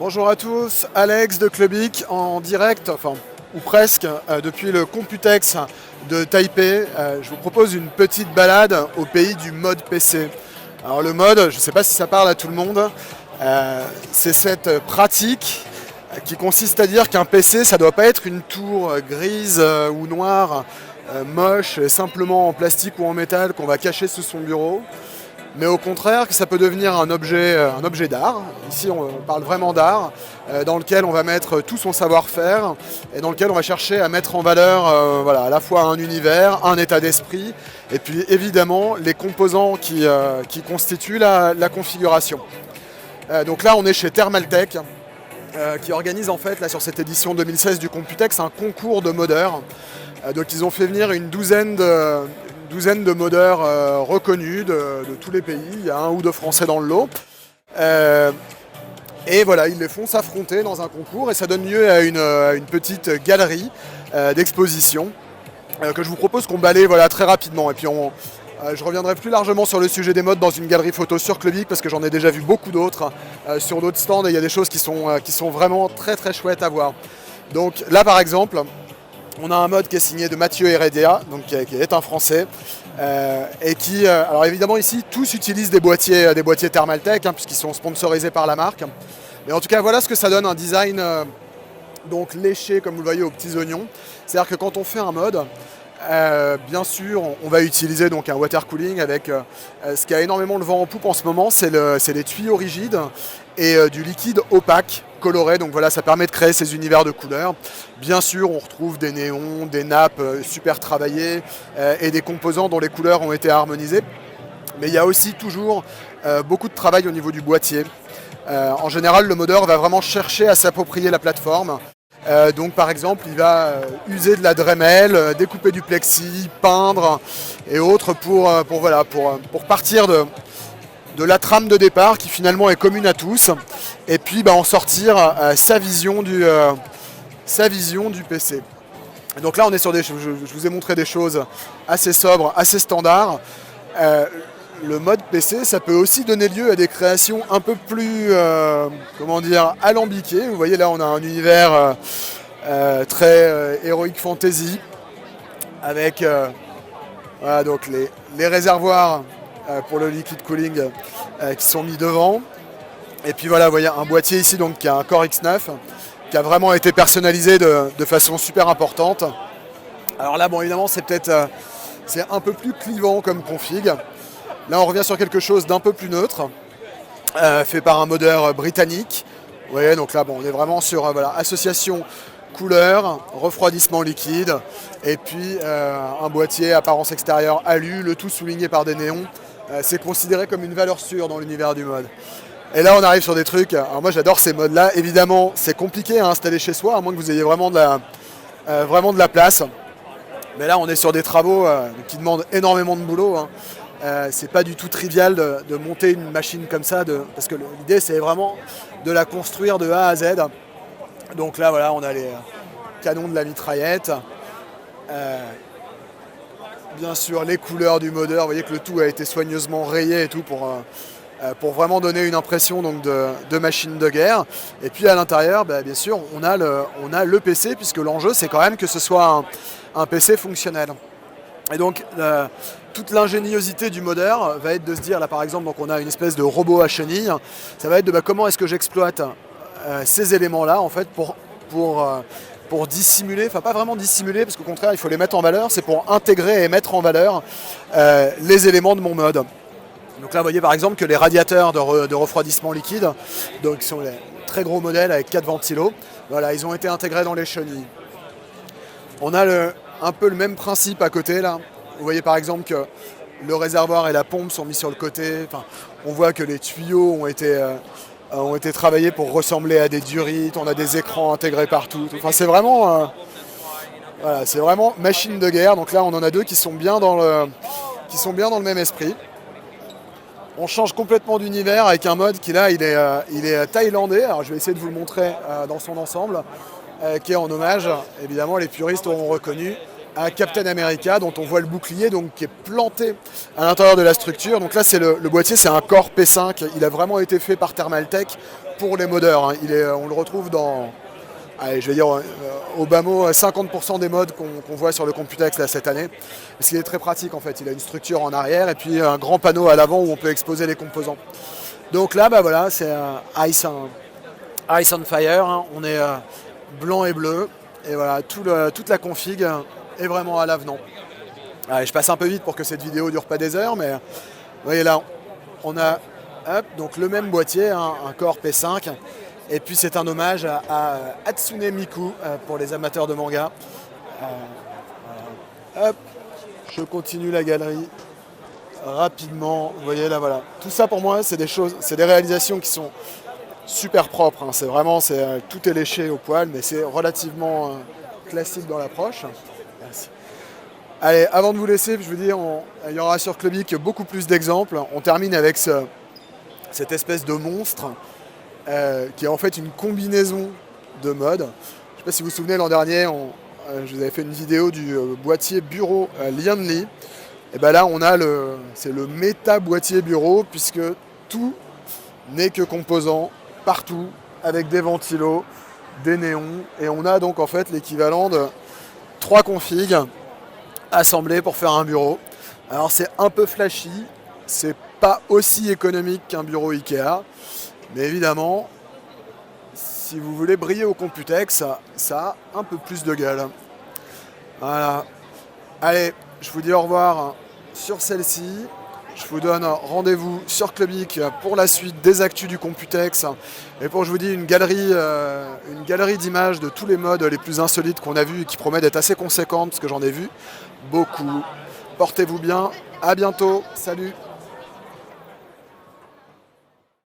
Bonjour à tous, Alex de Clubic en direct, enfin ou presque, depuis le Computex de Taipei. Je vous propose une petite balade au pays du mode PC. Alors le mode, je ne sais pas si ça parle à tout le monde, c'est cette pratique qui consiste à dire qu'un PC, ça ne doit pas être une tour grise ou noire, moche, simplement en plastique ou en métal qu'on va cacher sous son bureau. Mais au contraire, que ça peut devenir un objet d'art. Ici, on parle vraiment d'art, dans lequel on va mettre tout son savoir-faire et dans lequel on va chercher à mettre en valeur voilà, à la fois un univers, un état d'esprit, et puis évidemment les composants qui constituent la configuration. Donc là, on est chez Thermaltech, qui organise en fait, là, sur cette édition 2016 du Computex, un concours de modeurs. Donc ils ont fait venir une douzaine de modeurs reconnus de tous les pays. Il y a un ou deux Français dans le lot. Et voilà, ils les font s'affronter dans un concours et ça donne lieu à une petite galerie d'exposition que je vous propose qu'on balaye voilà, très rapidement. Et puis je reviendrai plus largement sur le sujet des modes dans une galerie photo sur Clubic parce que j'en ai déjà vu beaucoup d'autres sur d'autres stands et il y a des choses qui sont vraiment très très chouettes à voir. Donc là par exemple, on a un mode qui est signé de Mathieu Heredia, donc qui est un Français, et qui, alors évidemment ici, tous utilisent des boîtiers Thermaltech, puisqu'ils sont sponsorisés par la marque. Mais en tout cas, voilà ce que ça donne, un design donc léché, comme vous le voyez, aux petits oignons. C'est-à-dire que quand on fait un mode, bien sûr, on va utiliser donc un water cooling avec ce qui a énormément le vent en poupe en ce moment, c'est les tuyaux rigides et du liquide opaque coloré. Donc voilà, ça permet de créer ces univers de couleurs. Bien sûr, on retrouve des néons, des nappes super travaillées et des composants dont les couleurs ont été harmonisées. Mais il y a aussi toujours beaucoup de travail au niveau du boîtier. En général, le modeur va vraiment chercher à s'approprier la plateforme. Donc par exemple, il va user de la Dremel, découper du plexi, peindre et autres pour partir de la trame de départ qui finalement est commune à tous et puis en sortir sa vision du PC. Et donc là on est sur je vous ai montré des choses assez sobres, assez standards. Le mode PC, ça peut aussi donner lieu à des créations un peu plus, alambiquées. Vous voyez là, on a un univers très heroic fantasy avec voilà, donc les réservoirs pour le liquid cooling qui sont mis devant. Et puis voilà, vous voyez un boîtier ici donc qui a un Core X9 qui a vraiment été personnalisé de façon super importante. Alors là, bon évidemment, c'est un peu plus clivant comme config. Là, on revient sur quelque chose d'un peu plus neutre, fait par un modeur britannique. Vous voyez, donc là, on est vraiment sur association couleur, refroidissement liquide, et puis un boîtier apparence extérieure alu, le tout souligné par des néons. C'est considéré comme une valeur sûre dans l'univers du mode. Et là, on arrive sur des trucs. Alors moi, j'adore ces modes-là. Évidemment, c'est compliqué à installer chez soi, à moins que vous ayez vraiment de la place. Mais là, on est sur des travaux qui demandent énormément de boulot. C'est pas du tout trivial de monter une machine comme ça, parce que l'idée c'est vraiment de la construire de A à Z. Donc là voilà, on a les canons de la mitraillette, bien sûr les couleurs du modeur, vous voyez que le tout a été soigneusement rayé et tout pour vraiment donner une impression donc, de machine de guerre. Et puis à l'intérieur, bien sûr, on a le PC, puisque l'enjeu c'est quand même que ce soit un PC fonctionnel. Et donc toute l'ingéniosité du modeur va être de se dire, là par exemple, donc on a une espèce de robot à chenilles, ça va être de comment est-ce que j'exploite ces éléments-là en fait pour dissimuler, enfin pas vraiment dissimuler, parce qu'au contraire il faut les mettre en valeur, c'est pour intégrer et mettre en valeur les éléments de mon mode. Donc là vous voyez par exemple que les radiateurs de refroidissement liquide, donc qui sont les très gros modèles avec 4 ventilos, voilà, ils ont été intégrés dans les chenilles. On a un peu le même principe à côté là. Vous voyez par exemple que le réservoir et la pompe sont mis sur le côté. Enfin, on voit que les tuyaux ont été travaillés pour ressembler à des durites. On a des écrans intégrés partout. Enfin, c'est vraiment machine de guerre. Donc là, on en a deux qui sont bien dans le même esprit. On change complètement d'univers avec un mode qui là, il est thaïlandais. Alors je vais essayer de vous le montrer dans son ensemble, qui est en hommage. Évidemment, les puristes auront reconnu à Captain America, dont on voit le bouclier donc, qui est planté à l'intérieur de la structure. Donc là, c'est le boîtier, c'est un Core P5. Il a vraiment été fait par Thermaltake pour les modeurs. Hein. On le retrouve dans, allez, je vais dire au bas mot, 50% des modes qu'on voit sur le Computex là, cette année. Parce qu'il est très pratique en fait. Il a une structure en arrière et puis un grand panneau à l'avant où on peut exposer les composants. Donc là, bah voilà, c'est Ice on Fire. Hein. On est blanc et bleu. Et voilà, toute la config est vraiment à l'avenant. Je passe un peu vite pour que cette vidéo ne dure pas des heures, mais vous voyez là, on a donc le même boîtier, hein, un Core P5, et puis c'est un hommage à Hatsune Miku pour les amateurs de manga. Hop, je continue la galerie rapidement. Vous voyez là, voilà. Tout ça pour moi, c'est des réalisations qui sont super propres. Hein. Tout est léché au poil, mais c'est relativement classique dans l'approche. Merci. Allez, avant de vous laisser, je veux dire, il y aura sur Clubic beaucoup plus d'exemples. On termine avec cette espèce de monstre qui est en fait une combinaison de modes. Je ne sais pas si vous vous souvenez, l'an dernier, je vous avais fait une vidéo du boîtier bureau Lianli. Et bien là, c'est le méta boîtier bureau, puisque tout n'est que composants partout, avec des ventilos, des néons, et on a donc en fait l'équivalent de 3 configs assemblés pour faire un bureau. Alors c'est un peu flashy, c'est pas aussi économique qu'un bureau Ikea, mais évidemment, si vous voulez briller au Computex, ça a un peu plus de gueule. Voilà. Allez, je vous dis au revoir sur celle-ci. Je vous donne rendez-vous sur Clubic pour la suite des actus du Computex et pour, je vous dis, une galerie d'images de tous les modes les plus insolites qu'on a vus et qui promet d'être assez conséquente parce que j'en ai vu beaucoup. Portez-vous bien, à bientôt, salut.